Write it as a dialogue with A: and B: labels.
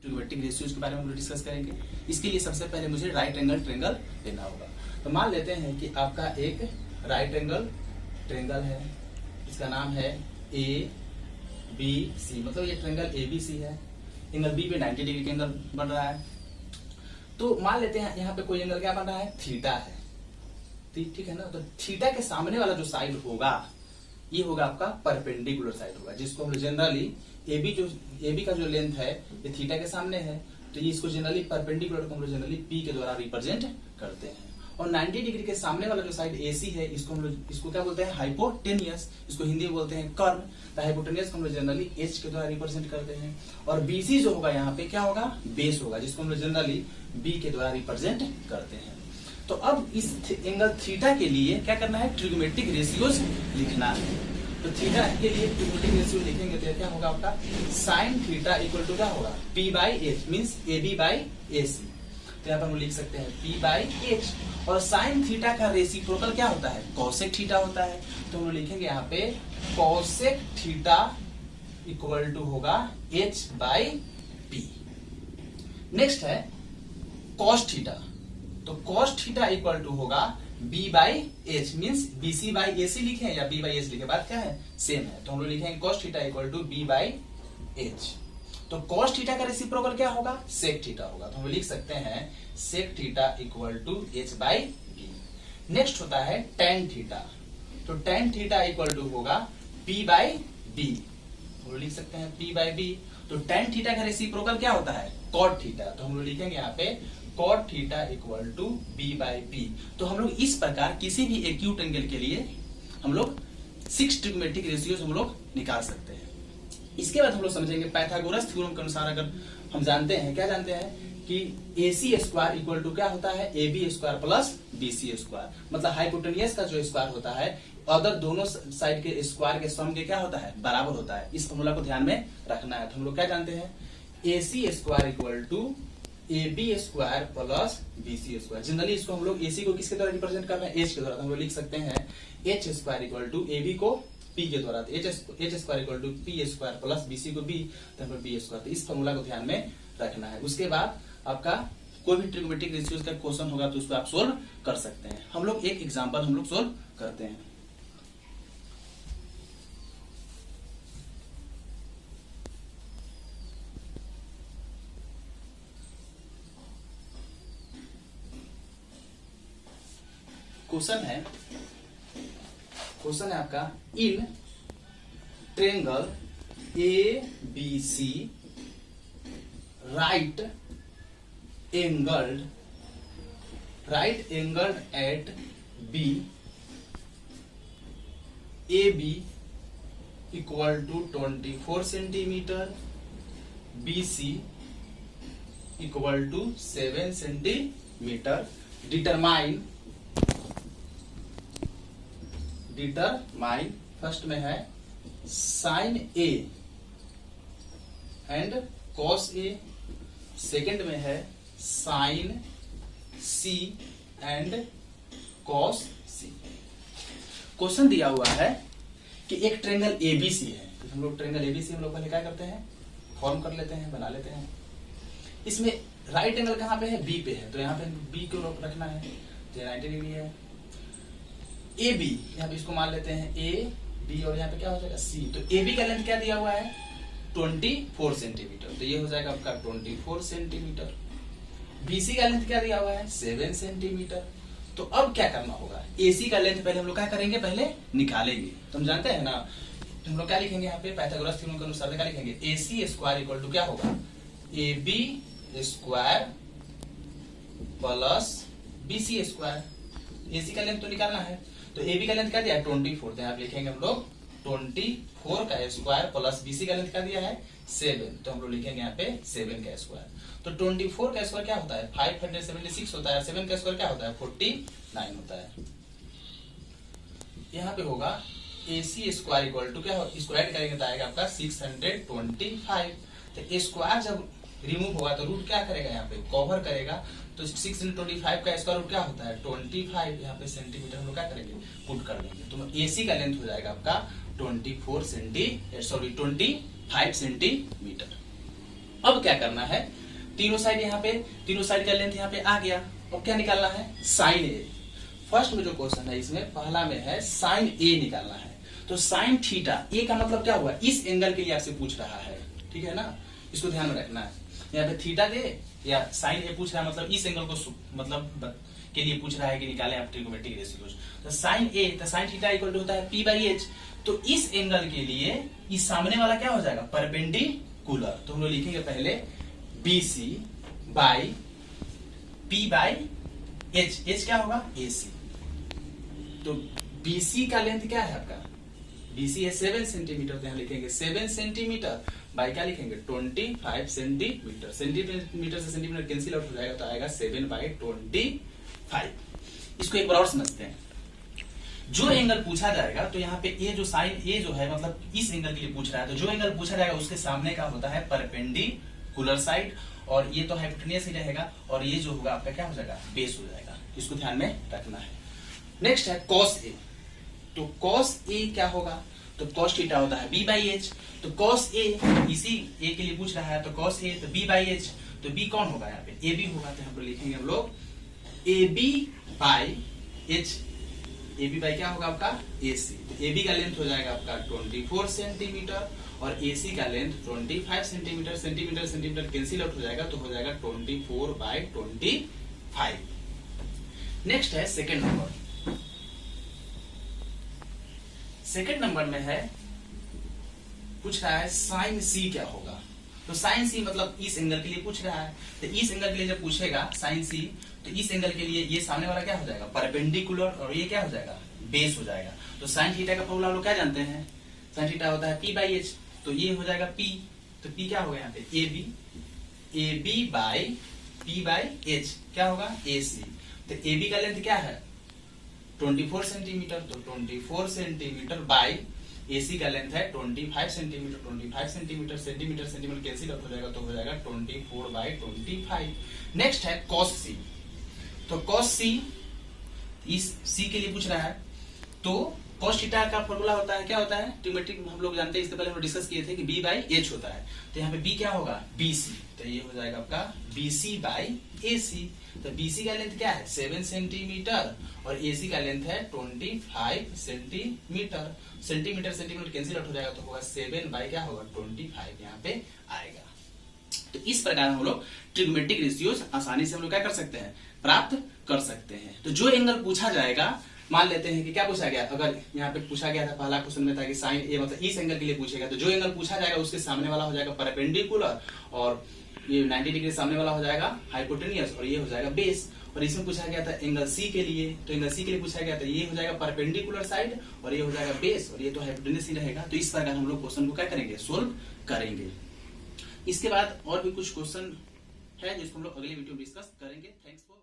A: Trigonometric ratios के बारे में हम लोग डिस्कस करेंगे। इसके लिए सबसे पहले मुझे राइट एंगल ट्रायंगल लेना होगा। तो मान लेते हैं कि आपका एक राइट एंगल ट्रायंगल है, इसका नाम है ए बी सी, मतलब ये ट्रायंगल ए बी सी है। एंगल बी पे 90 डिग्री का एंगल बन रहा है। तो मान लेते हैं यहाँ पे कोई एंगल क्या बन रहा है, थीटा है, ठीक है ना। तो थीटा के सामने वाला जो साइड होगा ये होगा आपका परपेंडिकुलर साइड होगा, जिसको हम जनरली AB का जो लेंथ है ये थीटा के सामने है, तो ये इसको जनरली परपेंडिकुलर को हम लोग जनरली P के द्वारा रिप्रेजेंट करते हैं। और 90 डिग्री के सामने वाला जो साइड AC है इसको हम लोग इसको क्या बोलते हैं, हाइपोटेनियस, इसको हिंदी में बोलते हैं कर्ण। तो हाइपोटेनियस को हम लोग जनरली H के द्वारा रिप्रेजेंट करते हैं। और BC जो होगा यहाँ पे क्या होगा, बेस होगा, जिसको हम लोग जनरली B के द्वारा रिप्रेजेंट करते हैं। तो अब इस एंगल थीटा के लिए क्या करना है, ट्रिग्नोमेट्रिक रेशियोज लिखना है। तो थीटा के लिए ट्रिग्नोमेट्रिक रेशियो लिखेंगे तो क्या होगा आपका, साइन थीटा इक्वल टू क्या होगा, P by H, means AB by AC। तो यहाँ पर हम लिख सकते हैं P बाई एच। और साइन थीटा का रेसिप्रोकल क्या होता है, कॉसेक थीटा होता है। तो हम लिखेंगे यहाँ पे कॉसेक थीटा इक्वल टू होगा H बाई P। नेक्स्ट है कॉस थीटा, तो कॉस थीटा इक्वल टू होगा B by H, means BC by AC लिखे या B बाई एच लिखे, बात क्या है, सेम है। तो हम लोग लिखेंगे cos theta equal to B by H. तो कॉस थीटा का रेसिप्रोकल क्या होगा, सेक थीटा होगा। तो हम लिख सकते हैं sec theta equal to H by B। Next होता है टेन थीटा, तो टेन थीटा इक्वल टू होगा P बाई B। हम लिख सकते हैं P बाई B। तो टेन थीटा का रेसिप्रोकल क्या होता है, कॉट थीटा। तो हम लोग लिखेंगे यहाँ पे cot theta equal to B by B। तो हम लोग इस प्रकार किसी भी एक्यूट एंगल के लिए हम लोग 6 ट्रिग्नोमेट्रिक रेशियोज हम लोग निकाल सकते हैं। इसके बाद हम लोग समझेंगे पाइथागोरस थ्योरम के अनुसार, अगर हम जानते हैं, क्या जानते हैं कि AC स्क्वायर इक्वल टू क्या होता है, AB square plus BC square, मतलब हाइपोटेनियस का जो स्क्वायर होता है अदर दोनों साइड के स्क्वायर के सम के क्या होता है, बराबर होता है। इस फॉर्मूला को ध्यान में रखना है। तो हम लोग क्या जानते हैं, AC square equal to AB square plus BC square. Generally इसको हम लोग AC को किसके द्वारा रिप्रेजेंट कर रहे हैं, H के द्वारा। तो हम लोग लिख सकते हैं H square equal to AB को P के द्वारा, H square equal to P square plus BC को B, तो हम लोग B स्क्वायर। तो इस फॉर्मूला को ध्यान में रखना है। उसके बाद आपका कोई भी ट्रिग्नोमेट्रिक रेशियोज का क्वेश्चन होगा तो उसको आप सोल्व कर सकते हैं। हम लोग एक एग्जांपल हम लोग सोल्व करते हैं। क्वेश्चन है आपका, in triangle ABC right angled at B, AB equal to 24 centimetre, BC equal to 7 centimetre. Determine first में है sine A and cos A, second में है sine C and cos C। Question दिया हुआ है कि एक ट्रायंगल ABC है। तो हम लोग ट्रायंगल ABC हम लोग पहले क्या करते हैं, फॉर्म कर लेते हैं, बना लेते हैं। इसमें राइट एंगल कहाँ पे है, B पे है, तो यहाँ पे B को रखना है, 90 डिग्री है। AB यहाँ पे इसको मान लेते हैं AB, और यहाँ पे क्या हो जाएगा C। तो AB का लेंथ क्या दिया हुआ है, 24 सेंटीमीटर, तो ये हो जाएगा आपका 24 सेंटीमीटर। BC का लेंथ क्या दिया हुआ है, 7 सेंटीमीटर। तो अब क्या करना होगा, AC का लेंथ पहले हम लोग क्या करेंगे, पहले निकालेंगे। तो हम जानते हैं ना, तो हम लोग क्या लिखेंगे यहाँ पे पाइथागोरस थ्योरम के अनुसार क्या लिखेंगे, AC स्क्वायर इक्वल टू क्या होगा, AB square plus BC square. AC का लेंथ तो निकालना है, तो AB का लेंथ क्या दिया है, 24। तो यहाँ पे लिखेंगे हम लोग 24 का स्क्वायर प्लस BC का लेंथ क्या दिया है, 7। तो हम लोग लिखेंगे यहाँ पे 7 का स्क्वायर। तो 24 का स्क्वायर क्या होता है, 576 होता है। 7 का स्क्वायर क्या होता है, 49 होता है। यहाँ पे होगा AC स्क्वायर इक्वल टू क्या हो, इसको ऐड करेंगे तो आएगा आपका 625। तो स्क्वायर जब रिमूव होगा तो रूट क्या करेगा, यहाँ पे कवर करेगा। तो 625 का स्क्वायर रूट क्या होता है, 25। यहाँ पे सेंटीमीटर हम लोग क्या करेंगे, पुट कर देंगे। तो AC का लेंथ हो जाएगा आपका 25 सेंटीमीटर। अब क्या करना है, तीनों साइड यहाँ पे, तीनों साइड का लेंथ यहाँ पे आ गया। अब क्या निकालना है, साइन ए। फर्स्ट में जो क्वेश्चन है इसमें पहला में है साइन ए निकालना है। तो साइन थीटा, ए का मतलब क्या हुआ, इस एंगल के लिए आपसे पूछ रहा है, ठीक है ना, इसको ध्यान में रखना है। यहाँ पे थीटा दे या साइन ए पूछ रहा है, मतलब इस एंगल को मतलब के लिए पूछ रहा है कि निकालें आप ट्रिगोनोमेट्रिक रेशियोज। तो साइन ए, तो साइन थीटा इक्वल टू होता है पी बाई एच। तो इस एंगल के लिए इस सामने वाला क्या हो जाएगा, परपेंडिकुलर। तो हम लोग लिखेंगे पहले B C by P by H, H क्या होगा, ए सी। तो बीसी का लेंथ क्या है आपका, बीसी है 7 सेंटीमीटर, तो यहाँ लिखेंगे 7 सेंटीमीटर बाई क्या लिखेंगे 25 सेंटीमीटर। सेंटीमीटर से सेंटीमीटर कैंसिल आउट हो जाएगा तो आएगा 7/25। इसको एक बार और समझते हैं। जो एंगल पूछा जाएगा, तो यहाँ पे ए जो साइन ए जो है मतलब इस एंगल के लिए पूछ रहा है, तो जो एंगल पूछा जाएगा उसके सामने का होता है परपेंडिकुलर साइड, और ये तो हाइपोटेन्यूस ही रहेगा, और ये जो होगा आपका क्या हो जाएगा, बेस हो जाएगा। इसको ध्यान में रखना है। नेक्स्ट है कॉस ए। तो कॉस ए क्या होगा, तो कॉस थीटा होता है बी बाई एच। तो कॉस ए इसी ए के लिए पूछ रहा है, तो कॉस ए तो बी बाई एच। तो बी कौन होगा यहाँ पे, ए बी होगा। तो यहाँ पर लिखेंगे हम लोग A B by H. A B by क्या होगा आपका, ए सी। तो ए बी का लेंथ हो जाएगा आपका 24 सेंटीमीटर और ए सी का length 25 centimetre. Centimetre centimetre cancel out हो जाएगा तो हो जाएगा 24/25। नेक्स्ट है सेकेंड नंबर। सेकेंड नंबर में है पूछ रहा है साइन सी क्या होगा। तो साइन सी मतलब इस एंगल के लिए पूछ रहा है। तो इस एंगल के लिए जब पूछेगा साइन सी, तो इस एंगल के लिए ये सामने वाला क्या हो जाएगा, परपेंडिकुलर, और ये क्या हो जाएगा, बेस हो जाएगा। तो साइन थीटा का फॉर्मूला हम लोग क्या जानते हैं, साइन थीटा होता है पी बाई एच। तो ये हो जाएगा पी, तो पी क्या होगा यहाँ पे, A B by P by H क्या होगा, ए सी। तो ए बी का लेंथ क्या है 24 सेंटीमीटर। तो 24 सेंटीमीटर बाई एसी का लेंथ है 25 centimetre. 25 centimetre centimetre centimetre cancel out हो जाएगा तो हो जाएगा 24/25। नेक्स्ट है कॉस सी। तो कॉस सी इस सी के लिए पूछ रहा है। तो कॉस थीटा का फॉर्मूला होता है, क्या होता है, ट्रिग्नोमेट्रिक हम लोग जानते हैं, इससे पहले हम डिस्कस किए थे कि बी बाई एच होता है। तो यहाँ पे बी क्या होगा, बी सी। तो ये हो जाएगा आपका बी सी बाई ए सी। तो बीसी का लेंथ क्या है 7 सेंटीमीटर और एसी का लेंथ है 25 centimetre. Centimetre centimetre cancel out हो जाएगा तो होगा 7 बाई क्या होगा 25 यहाँ पे आएगा। तो इस प्रकार हम लोग ट्रिग्नोमेट्रिक रेशियोज आसानी से हम लोग क्या कर सकते हैं, प्राप्त कर सकते हैं। तो जो एंगल पूछा जाएगा, मान लेते हैं कि क्या पूछा गया, अगर यहाँ पे पूछा गया था पहला क्वेश्चन में था कि साइन ए मतलब इस एंगल के लिए पूछेगा, तो जो एंगल पूछा जाएगा उसके सामने वाला हो जाएगा परपेंडिकुलर, और ये 90 डिग्री सामने वाला हो जाएगा हाइपोटेन्यूस, और ये हो जाएगा बेस। और इसमें पूछा गया था एंगल सी के लिए, तो एंगल सी के लिए पूछा गया था ये हो जाएगा परपेंडिकुलर साइड और ये हो जाएगा बेस, और ये तो हाइपोटेन्यूस ही रहेगा। तो इस प्रकार हम लोग क्वेश्चन को क्या करेंगे, सोल्व करेंगे। इसके बाद और भी कुछ क्वेश्चन है जिसको हम लोग अगले वीडियो में डिस्कस करेंगे। Thanks for